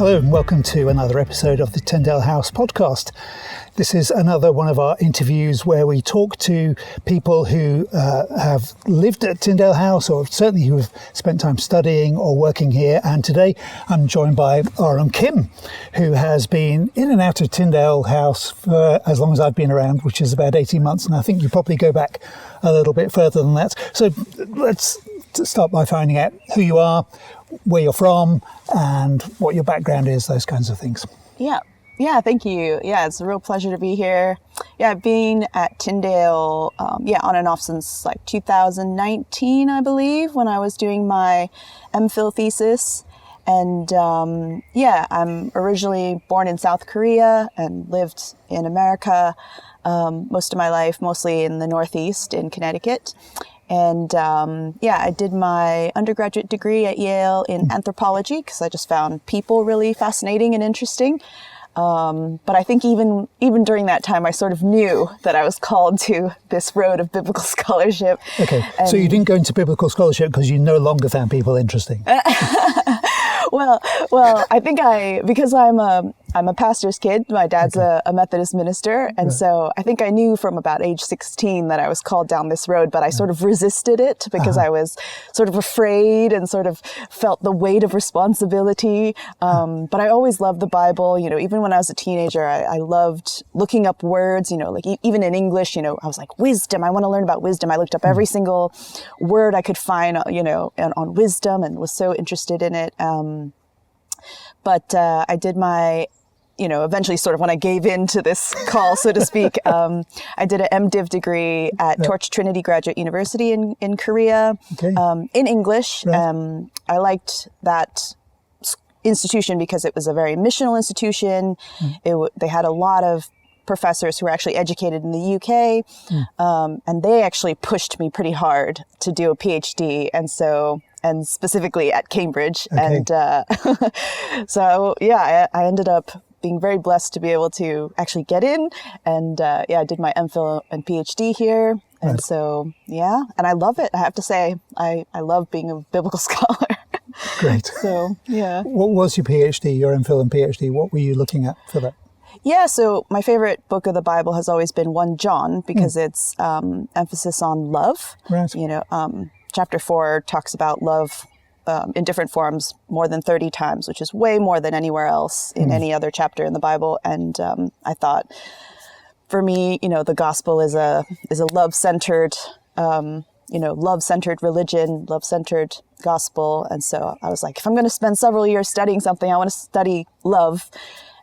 Hello and welcome to another episode of the Tyndale House podcast. This is another one of our interviews where we talk to people who have lived at Tyndale House, or certainly who have spent time studying or working here. And today I'm joined by Ahreum Kim, who has been in and out of Tyndale House for as long as I've been around, which is about 18 months. And I think you probably go back a little bit further than that. So let's start by finding out who you are, where you're from, and what your background is, those kinds of things. Yeah, thank you. Yeah, it's a real pleasure to be here. Yeah, I've been at Tyndale, on and off since like 2019, I believe, when I was doing my MPhil thesis. And I'm originally born in South Korea and lived in America most of my life, mostly in the Northeast in Connecticut. And I did my undergraduate degree at Yale in anthropology because I just found people really fascinating and interesting. But I think even during that time, I sort of knew that I was called to this road of biblical scholarship. Okay, so you didn't go into biblical scholarship because you no longer found people interesting. Well, I think because I'm a pastor's kid. My dad's a Methodist minister. And so I think I knew from about age 16 that I was called down this road, but I sort of resisted it because I was sort of afraid and sort of felt the weight of responsibility. But I always loved the Bible. You know, even when I was a teenager, I loved looking up words, like even in English, I was like, wisdom. I want to learn about wisdom. I looked up every single word I could find, on wisdom and was so interested in it. But I did my, eventually sort of when I gave in to this call, so to speak, I did an MDiv degree at Torch Trinity Graduate University in Korea, in English. Right. I liked that institution because it was a very missional institution. They had a lot of professors who were actually educated in the UK, and they actually pushed me pretty hard to do a PhD. And specifically at Cambridge. Okay. And I ended up being very blessed to be able to actually get in. And I did my MPhil and PhD here. And and I love it. I have to say, I love being a biblical scholar. Great. So, yeah. What was your PhD, your MPhil and PhD? What were you looking at for that? Yeah, so my favorite book of the Bible has always been 1 John because it's emphasis on love. Right. Chapter 4 talks about love in different forms more than 30 times, which is way more than anywhere else in any other chapter in the Bible. And I thought, for me, the gospel is a love-centered, love-centered religion, love-centered gospel. And so I was like, if I'm going to spend several years studying something, I want to study love.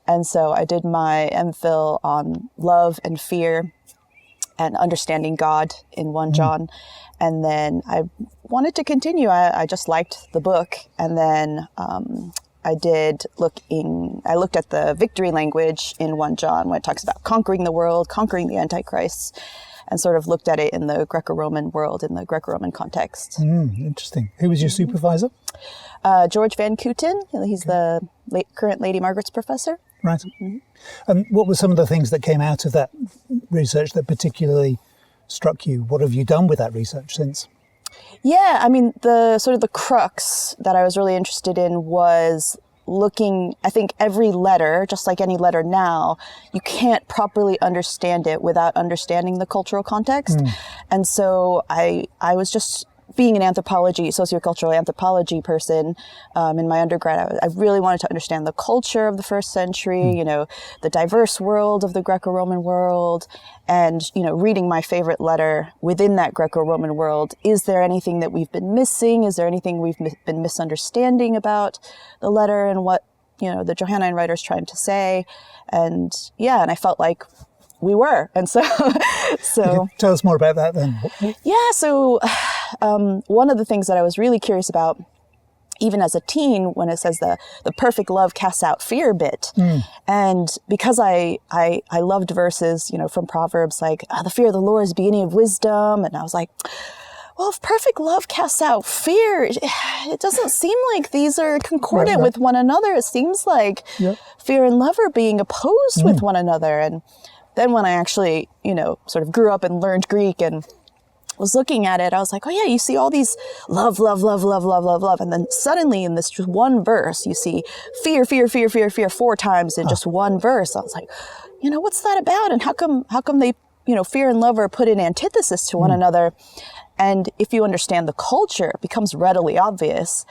And so I did my MPhil on love and fear and understanding God in 1 John. And then I wanted to continue. I just liked the book. And then I looked at the victory language in 1 John when it talks about conquering the world, conquering the Antichrist, and sort of looked at it in the Greco-Roman world, in the Greco-Roman context. Interesting. Who was your supervisor? George Van Kooten. He's the current Lady Margaret's professor. Right. Mm-hmm. And what were some of the things that came out of that research that particularly struck you? What have you done with that research since? Yeah, I mean, the crux that I was really interested in was looking, I think every letter, just like any letter now, you can't properly understand it without understanding the cultural context. And so I was just, being an sociocultural anthropology person in my undergrad, I really wanted to understand the culture of the first century, the diverse world of the Greco-Roman world, and, reading my favorite letter within that Greco-Roman world. Is there anything that we've been missing? Is there anything we've been misunderstanding about the letter and what, the Johannine writer is trying to say? And I felt like we were. And so tell us more about that then. Yeah. So one of the things that I was really curious about, even as a teen, when it says the perfect love casts out fear bit. And because I loved verses, from Proverbs, like the fear of the Lord is the beginning of wisdom. And I was like, well, if perfect love casts out fear, it doesn't seem like these are concordant with one another. It seems like fear and love are being opposed with one another. And then when I actually, sort of grew up and learned Greek and was looking at it, I was like, oh yeah, you see all these love, love, love, love, love, love, love. And then suddenly in this just one verse, you see fear, fear, fear, fear, fear 4 times in just one verse. I was like, what's that about? And how come they, fear and love are put in antithesis to one another? And if you understand the culture, it becomes readily obvious.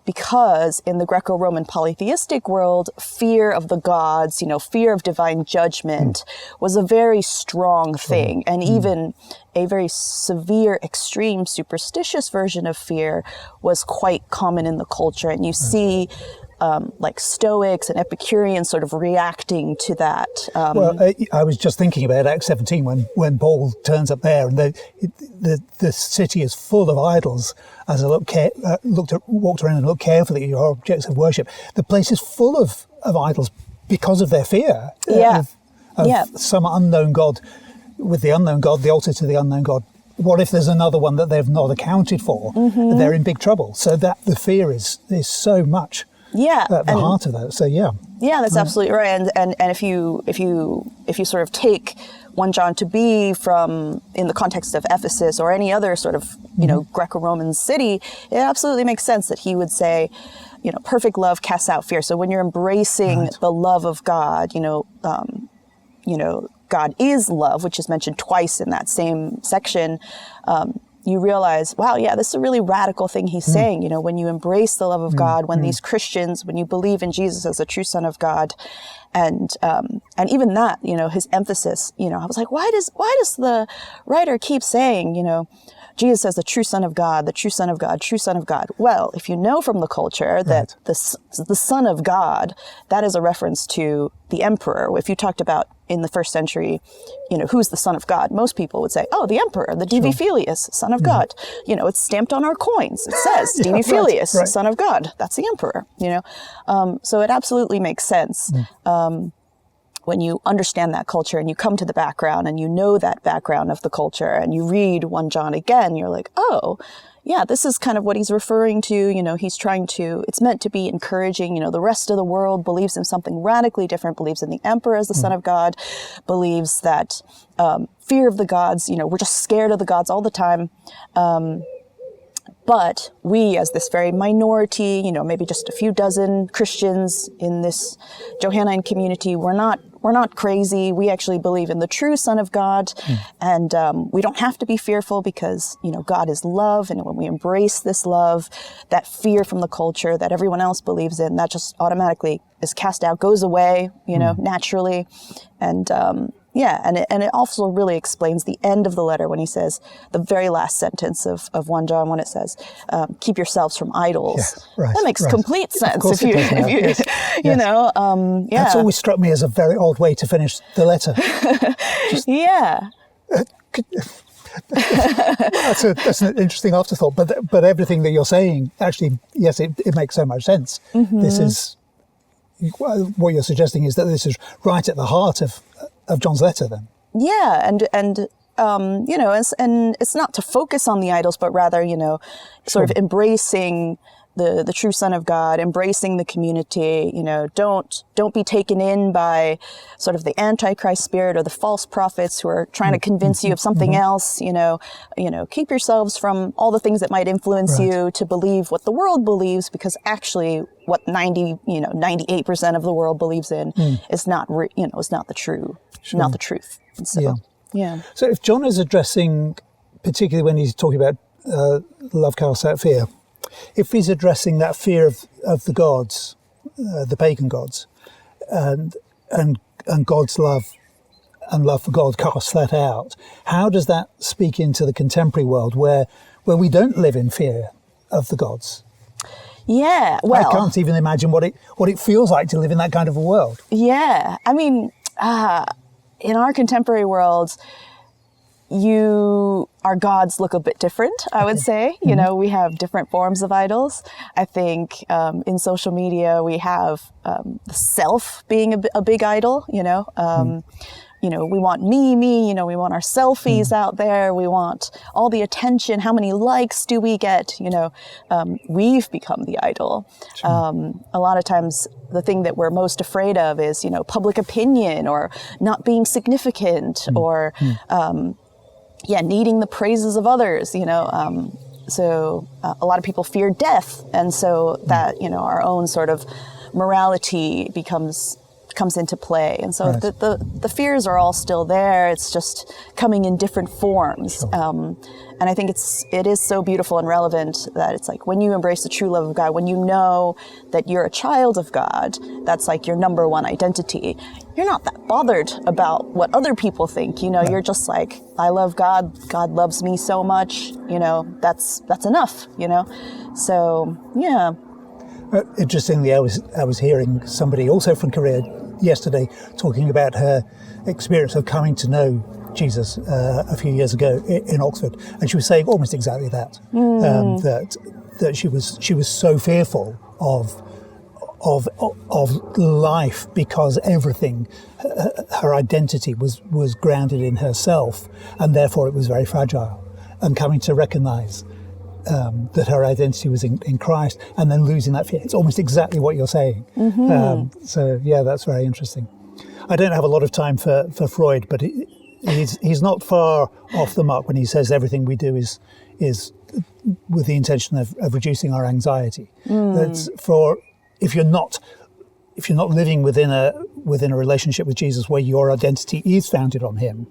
Because in the Greco-Roman polytheistic world, fear of the gods, fear of divine judgment was a very strong thing. And even a very severe, extreme, superstitious version of fear was quite common in the culture. And you see like Stoics and Epicureans sort of reacting to that. I was just thinking about Acts 17 when Paul turns up there, and the city is full of idols. As I walked around and looked carefully at your objects of worship, the place is full of idols because of their fear of some unknown god. With the unknown god, the altar to the unknown god. What if there's another one that they've not accounted for? They're in big trouble. So that the fear is so much. At the heart of that. So yeah, that's absolutely right. And if you sort of take 1 John to be from in the context of Ephesus or any other sort of Greco-Roman city, it absolutely makes sense that he would say, perfect love casts out fear. So when you're embracing the love of God, God is love, which is mentioned twice in that same section. You realize, wow, this is a really radical thing he's saying. When you embrace the love of God, when these Christians, when you believe in Jesus as the true Son of God, and even that, his emphasis, I was like, why does the writer keep saying, Jesus as the true Son of God, the true Son of God, true Son of God? Well, if you know from the culture that the Son of God, that is a reference to the emperor. If you talked about in the first century, who's the Son of God? Most people would say, oh, the emperor, the Divi Filius, Son of God. It's stamped on our coins. It says Divi Filius, Son of God. That's the emperor, So it absolutely makes sense. When you understand that culture and you come to the background and you know that background of the culture and you read 1 John again, you're like, oh, yeah, this is kind of what he's referring to. He's trying to, it's meant to be encouraging. The rest of the world believes in something radically different, believes in the emperor as the Son of God, believes that fear of the gods, we're just scared of the gods all the time. But we, as this very minority, maybe just a few dozen Christians in this Johannine community, we're not crazy. We actually believe in the true Son of God, and we don't have to be fearful because God is love, and when we embrace this love, that fear from the culture that everyone else believes in, that just automatically is cast out, goes away, naturally, and. And it also really explains the end of the letter when he says the very last sentence of 1 John when it says, keep yourselves from idols. That makes complete sense. That's always struck me as a very odd way to finish the letter. That's an interesting afterthought, but everything that you're saying, actually, yes, it makes so much sense. This is, what you're suggesting is that this is right at the heart of John's letter, then. And it's not to focus on the idols, but rather, sort of embracing the true Son of God, embracing the community. Don't be taken in by sort of the Antichrist spirit or the false prophets who are trying to convince you of something else. Keep yourselves from all the things that might influence you to believe what the world believes, because actually what 98% of the world believes in is not, is not the true, not the truth. And so, So if John is addressing, particularly when he's talking about love casts out fear, if he's addressing that fear of the gods, the pagan gods, and God's love and love for God casts that out, how does that speak into the contemporary world where we don't live in fear of the gods? Yeah, well, I can't even imagine what it feels like to live in that kind of a world. Yeah, I mean, in our contemporary world, our gods look a bit different, I would say. We have different forms of idols. I think in social media we have the self being a big idol. We want me, we want our selfies out there. We want all the attention. How many likes do we get? We've become the idol. A lot of times the thing that we're most afraid of is, public opinion or not being significant or, needing the praises of others, so a lot of people fear death, and so that, our own sort of morality comes into play. And so right. the fears are all still there. It's just coming in different forms. Sure. And I think it is so beautiful and relevant that it's like when you embrace the true love of God, when you know that you're a child of God, that's like your number one identity. You're not that bothered about what other people think. Right. You're just like, I love God. God loves me so much. That's enough. So yeah. Interestingly, I was hearing somebody also from Korea yesterday talking about her experience of coming to know Jesus a few years ago in Oxford, and she was saying almost exactly that. That she was so fearful of life because everything, her identity was grounded in herself, and therefore it was very fragile. And coming to recognise that her identity was in Christ, and then losing that fear. It's almost exactly what you're saying. Mm-hmm. So yeah, that's very interesting. I don't have a lot of time for Freud, but he's not far off the mark when he says everything we do is with the intention of reducing our anxiety. That's for if you're not living within a relationship with Jesus where your identity is founded on him,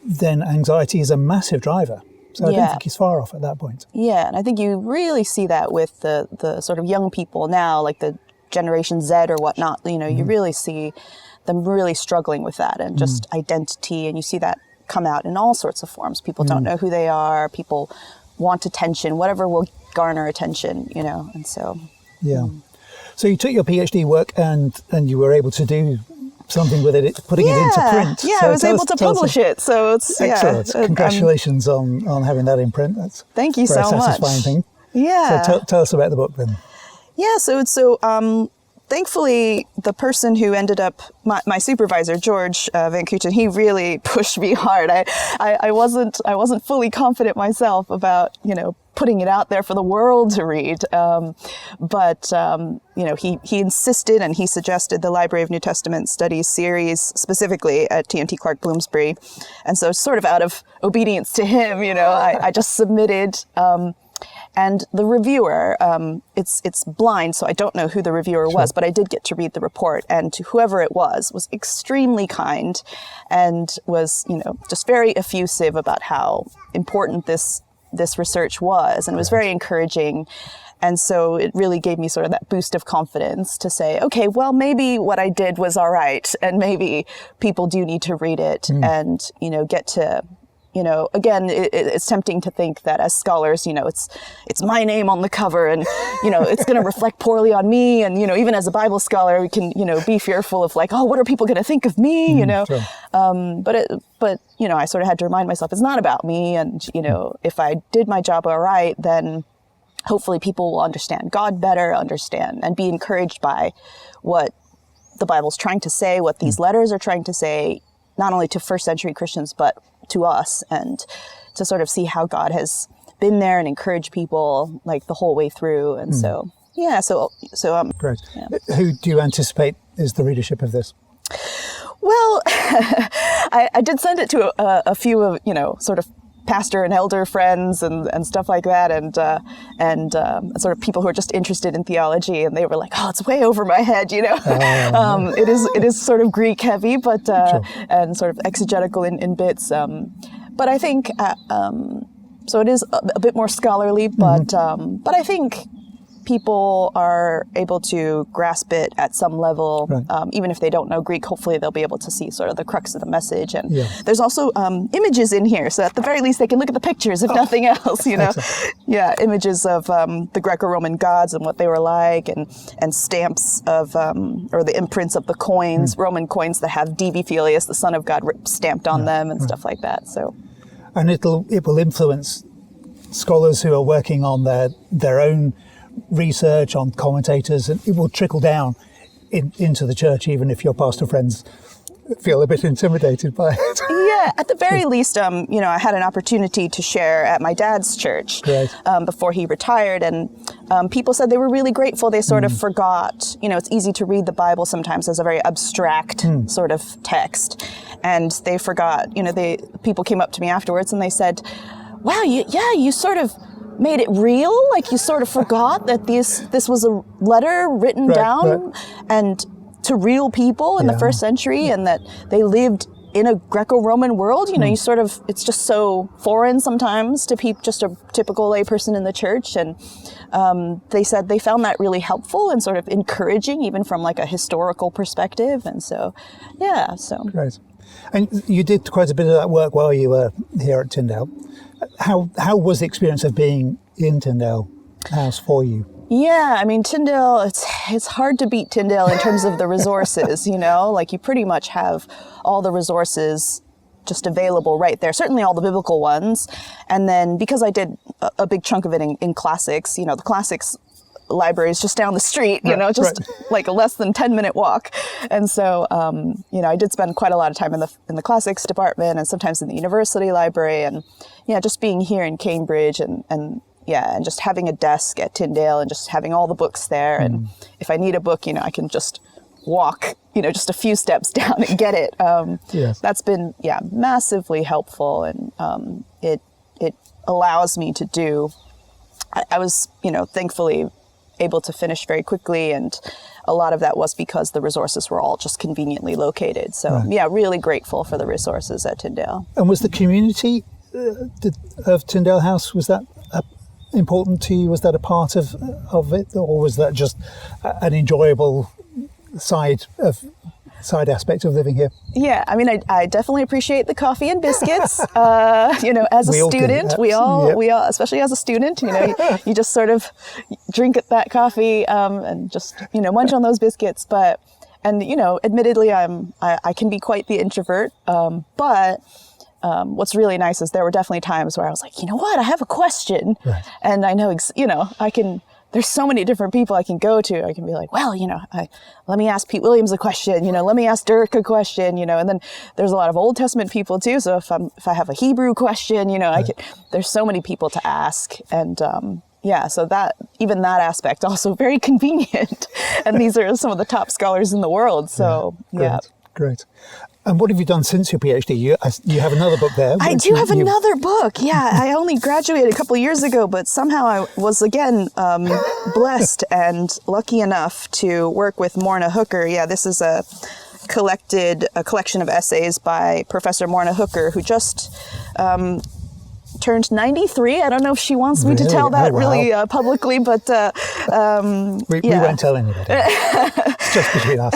then anxiety is a massive driver. So I don't think he's far off at that point. Yeah, and I think you really see that with the sort of young people now, like the Generation Z or whatnot. You really see them really struggling with that and just identity, and you see that come out in all sorts of forms. People don't know who they are. People want attention, whatever will garner attention, and so. Yeah. So you took your PhD work and you were able to do something with it, putting it into print. Yeah, so I was able to publish it. So it's excellent. Congratulations on having that in print. That's thank you so much. Very satisfying thing. Yeah. So tell us about the book then. Yeah. So thankfully, the person who ended up my supervisor, George Van Kooten, he really pushed me hard. I wasn't fully confident myself about putting it out there for the world to read. But he insisted, and he suggested the Library of New Testament Studies series specifically at TNT Clark Bloomsbury. And so sort of out of obedience to him, I just submitted. And the reviewer, it's blind, so I don't know who the reviewer was, but I did get to read the report. And whoever it was extremely kind and was, just very effusive about how important this research was. And it was very encouraging. And so it really gave me sort of that boost of confidence to say, okay, well, maybe what I did was all right. And maybe people do need to read it and, get to... again, it's tempting to think that as scholars, it's my name on the cover and, it's going to reflect poorly on me. And, even as a Bible scholar, we can, be fearful of like, oh, what are people going to think of me? Sure. But I sort of had to remind myself it's not about me. And, if I did my job all right, then hopefully people will understand God better, and be encouraged by what the Bible's trying to say, what these letters are trying to say, not only to first century Christians, but to us, and to sort of see how God has been there and encouraged people like the whole way through. And so great. Yeah. Who do you anticipate is the readership of this? Well, I did send it to a few of, sort of pastor and elder friends and stuff like that, and sort of people who are just interested in theology, and they were like, "Oh, it's way over my head," It is sort of Greek heavy, but sure. and sort of exegetical in bits. But I think so. It is a bit more scholarly, but I think people are able to grasp it at some level, right. Even if they don't know Greek. Hopefully they'll be able to see sort of the crux of the message. And there's also images in here, so at the very least they can look at the pictures, if nothing else, Yeah, images of the Greco-Roman gods and what they were like, and stamps of, or the imprints of the coins, Roman coins that have Divi Filius, the Son of God, stamped on them and stuff like that. So, and it will influence scholars who are working on their own research, on commentators, and it will trickle down into the church, even if your pastor friends feel a bit intimidated by it. Yeah, at the very least, I had an opportunity to share at my dad's church before he retired, and people said they were really grateful. They sort of forgot, it's easy to read the Bible sometimes as a very abstract sort of text. And they forgot, people came up to me afterwards and they said, wow, you sort of made it real. Like you sort of forgot that this was a letter written down and to real people in the first century, and that they lived in a Greco-Roman world. You sort of, it's just so foreign sometimes to just a typical lay person in the church. And they said they found that really helpful and sort of encouraging, even from like a historical perspective. And so, Great. And you did quite a bit of that work while you were here at Tyndale. How was the experience of being in Tyndale House for you? Yeah, I mean, Tyndale, it's hard to beat Tyndale in terms of the resources, like you pretty much have all the resources just available right there, certainly all the biblical ones. And then because I did a big chunk of it in classics, the classics library is just down the street, like a less than 10-minute walk. And so, I did spend quite a lot of time in the classics department and sometimes in the university library, and just being here in Cambridge and just having a desk at Tyndale and just having all the books there. And if I need a book, I can just walk, just a few steps down and get it. That's been, massively helpful. And it allows me to do, I was, thankfully able to finish very quickly. And a lot of that was because the resources were all just conveniently located. So really grateful for the resources at Tyndale. And was the community of Tyndale House, was that important to you? Was that a part of it, or was that just an enjoyable side aspect of living here? Yeah, I mean, I definitely appreciate the coffee and biscuits. As a student, we all, especially as a student, you just sort of drink at that coffee and just munch on those biscuits. But admittedly, I can be quite the introvert, but. What's really nice is there were definitely times where I was like, I have a question. Right. And I know, there's so many different people I can go to. I can be like, well, let me ask Pete Williams a question, let me ask Dirk a question, and then there's a lot of Old Testament people too. So if I have a Hebrew question, there's so many people to ask. And, so that aspect also very convenient. And these are some of the top scholars in the world. So, Great. And what have you done since your PhD? You have another book there. I do have another book. Yeah, I only graduated a couple of years ago, but somehow I was again blessed and lucky enough to work with Morna Hooker. Yeah, this is a collection of essays by Professor Morna Hooker, who just turned 93. I don't know if she wants me to tell that really publicly, but we won't tell anybody. It's just between us.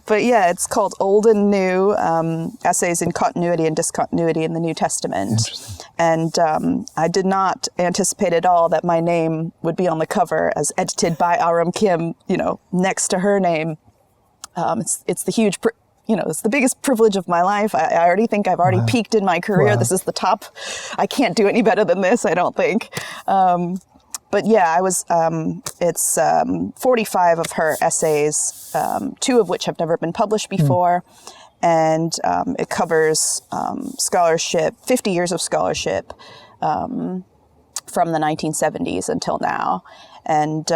But it's called Old and New, Essays in Continuity and Discontinuity in the New Testament. And I did not anticipate at all that my name would be on the cover as edited by Ahreum Kim, next to her name. It's the huge, it's the biggest privilege of my life. I already think I've already peaked in my career. Wow. This is the top. I can't do any better than this, I don't think. But I was, it's 45 of her essays, 2 of which have never been published before. And it covers scholarship, 50 years of scholarship from the 1970s until now. And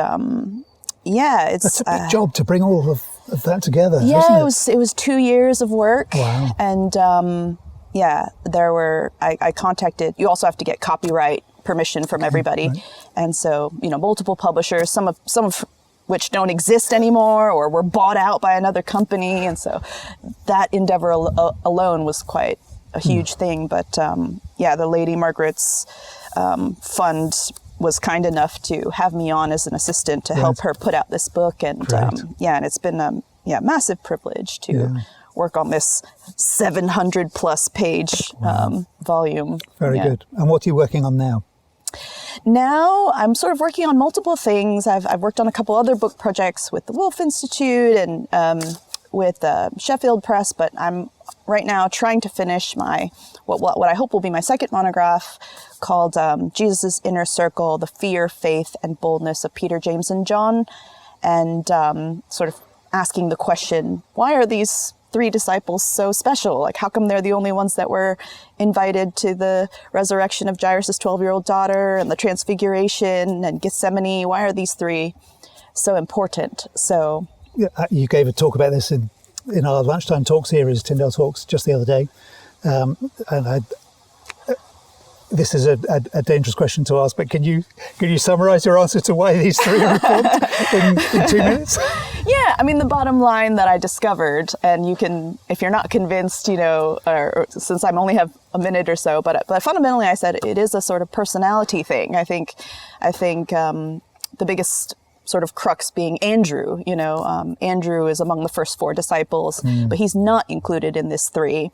it's... That's a big job to bring all of that together, yeah, isn't it? It was 2 years of work. Wow. And there were, I contacted, you also have to get copyright permission from everybody. Right. And so, multiple publishers, some of which don't exist anymore or were bought out by another company. And so that endeavor alone was quite a huge thing. But the Lady Margaret's fund was kind enough to have me on as an assistant to help her put out this book. And and it's been a massive privilege to work on this 700 plus page volume. Very good. And what are you working on now? Now I'm sort of working on multiple things. I've worked on a couple other book projects with the Wolf Institute and with Sheffield Press, but I'm right now trying to finish my what I hope will be my second monograph called Jesus' Inner Circle, the Fear, Faith, and Boldness of Peter, James, and John, and sort of asking the question, why are these three disciples so special? Like, how come they're the only ones that were invited to the resurrection of Jairus' 12-year-old daughter and the transfiguration and Gethsemane? Why are these three so important? So yeah, you gave a talk about this in our lunchtime talks here as Tyndale Talks just the other day. This is a dangerous question to ask, but can you summarize your answer to why these three are important in 2 minutes? Yeah, I mean, the bottom line that I discovered, and you can, if you're not convinced, or since I only have a minute or so, but fundamentally I said it is a sort of personality thing. I think the biggest sort of crux being Andrew. Andrew is among the first four disciples, but he's not included in this three.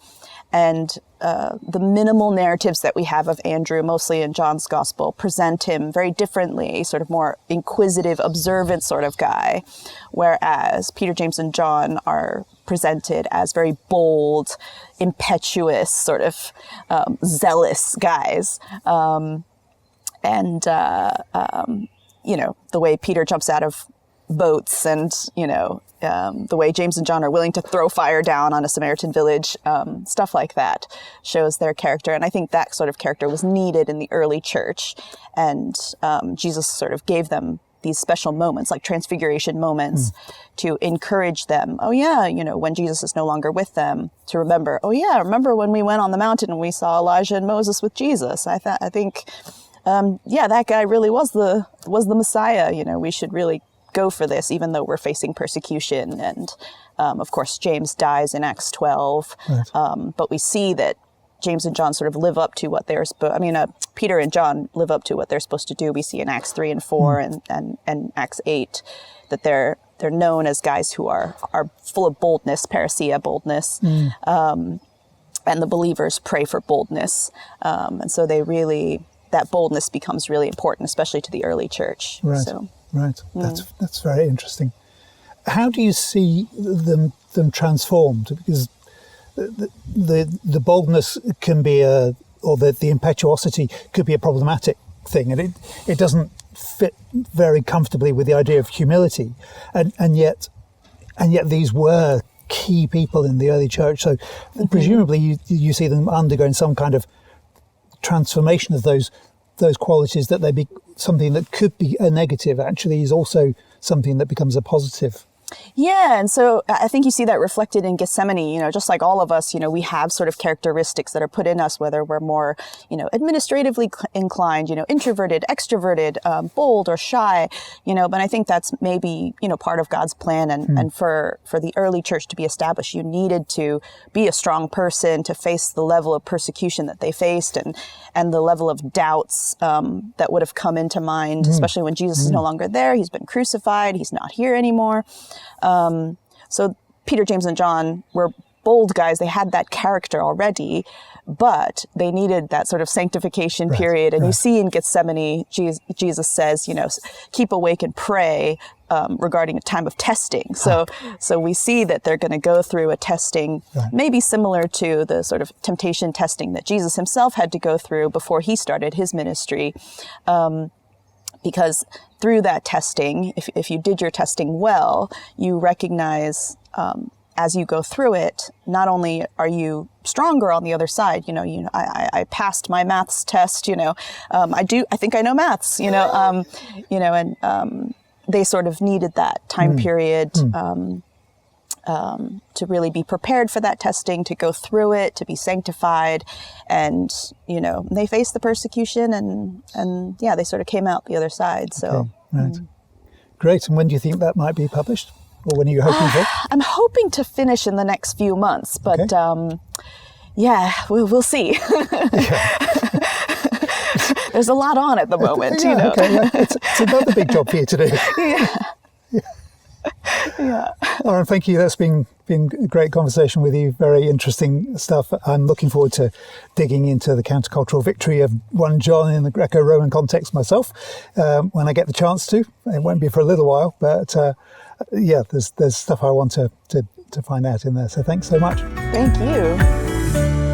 And the minimal narratives that we have of Andrew, mostly in John's gospel, present him very differently, sort of more inquisitive, observant sort of guy, whereas Peter, James, and John are presented as very bold, impetuous, sort of zealous guys. The way Peter jumps out of boats and, the way James and John are willing to throw fire down on a Samaritan village, stuff like that shows their character. And I think that sort of character was needed in the early church. And Jesus sort of gave them these special moments, like transfiguration moments, to encourage them. Oh yeah, when Jesus is no longer with them, to remember, remember when we went on the mountain and we saw Elijah and Moses with Jesus? I think that guy really was the Messiah. We should really go for this, even though we're facing persecution. And of course, James dies in Acts 12. Right. But we see that James and John sort of live up to what they're Peter and John live up to what they're supposed to do. We see in Acts 3 and 4 and Acts 8 that they're known as guys who are full of boldness, parousia, boldness. And the believers pray for boldness. And so that boldness becomes really important, especially to the early church. Right. So. Right. That's very interesting. How do you see them transformed? Because the boldness can be the impetuosity could be a problematic thing, and it doesn't fit very comfortably with the idea of humility, and yet these were key people in the early church. So presumably you see them undergoing some kind of transformation of those qualities, that they be something that could be a negative actually is also something that becomes a positive. Yeah, and so I think you see that reflected in Gethsemane, just like all of us, we have sort of characteristics that are put in us, whether we're more, administratively inclined, introverted, extroverted, bold or shy, but I think that's maybe, part of God's plan. And for the early church to be established, you needed to be a strong person to face the level of persecution that they faced and the level of doubts that would have come into mind, especially when Jesus is no longer there. He's been crucified. He's not here anymore. So Peter, James, and John were bold guys. They had that character already, but they needed that sort of sanctification period. And you see in Gethsemane, Jesus says, keep awake and pray regarding a time of testing. So we see that they're going to go through a testing, maybe similar to the sort of temptation testing that Jesus himself had to go through before he started his ministry. Because through that testing, if you did your testing well, you recognize as you go through it, not only are you stronger on the other side, I passed my maths test, I think I know maths, and they sort of needed that time period to really be prepared for that testing, to go through it, to be sanctified. And, they faced the persecution and they sort of came out the other side. So, okay, right. Great. And when do you think that might be published? Or when are you hoping for? I'm hoping to finish in the next few months, but we'll see. There's a lot on at the moment, Okay, it's another big job for you to do. Yeah. Lauren, thank you. That's been a great conversation with you. Very interesting stuff. I'm looking forward to digging into the countercultural victory of 1 John in the Greco-Roman context myself when I get the chance to. It won't be for a little while, but there's stuff I want to find out in there. So thanks so much. Thank you.